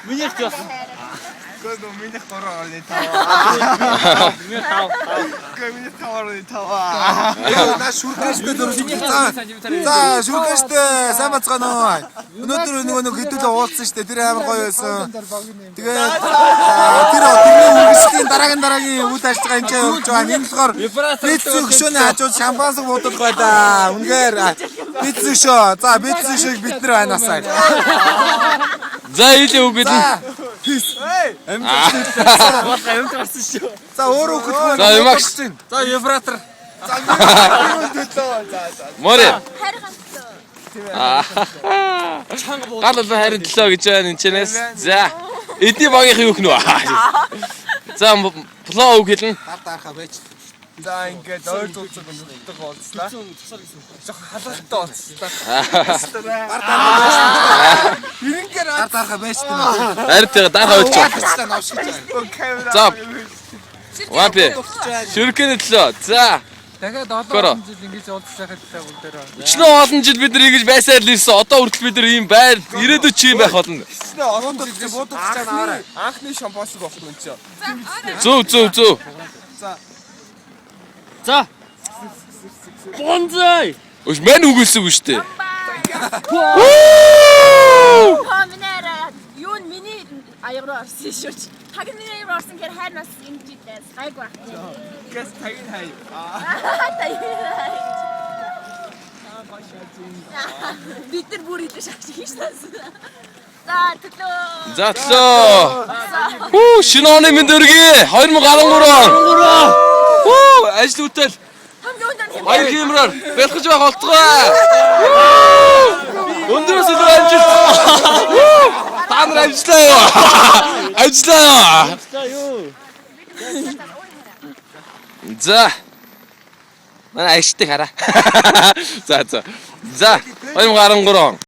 Миний ч бас. Гэнэ миний хорооны тав. Миний тав. Миний хорооны тав. На шүрхэштэй дөрөвчтэй. За шүрхэштэй сайн бацгаана уу. Өнөөдөр нөгөө хэдүүлээ уулзсан шүү дээ. Тэр амар гоё байсан. Тэгээд тэрний үргэлжлэлийн дараагийн үйл ажиллагаа энэ явуулж байгаа. Энэ болохоор бицүү хөшөөний хажууд шампанс буудал байлаа. Үнэхээр бицүү шөө. За бицүү шөөг бид нар байнасаа. За ийлээ үгээд нь. Амт гарсан шүү. За өөрөө хөдөлгөөн. За юмагш. За вибратор. Море. Чанга боо. Гал харин төлөө гэж байна энэ чэнэс. За. Эдний багийнх юу гэнэ вэ? За плоо үг хэлнэ. Дарахаа байж. За ингээд ойр зүүцэг өнөддөг болцлаа. Жох халаалтаа болцлаа. Ирэнгээр Дарахаа байж тийм. Харин тэгээ дарахаа өгч байна. Цаа навшиж байгаа. камера. За. Вапи. Шүркэний төлөө. За. Дахиад Горо. 7 жил ингэж уулзах байхад бүгдээрээ. Өчнөө олон жил бид нар ингэж байсаар л ирсэн. Одоо хүртэл бид нар ийм байр ирээдүйд чи юм байх болно. Орон дэвчээ буудаж чанаа. Анхны шампанс болох юм чи. Зүв. За. Бонзай. Өш мэн үгүйсэн үү штэ. Минераа юу миний аягаар орсон шүү. Хаг миний аягаар орсон гэхээр хайр нас энэ жилээс гайг баг. Гэс тагин хай. Бид нар бүр идэж шахчих хийж тасан. За төлөө. За төлөө. Шинэ оны мэнд өргөе. 2013 он. Хүү ажил үтэл. Баяр хэмрээр бэлгэж байх болтгоо. Өндөөс илүү амжилт. Та нар ажиллаа юу? Ажиллаа. За. Манай ажтыг хараа. За. 2013 он.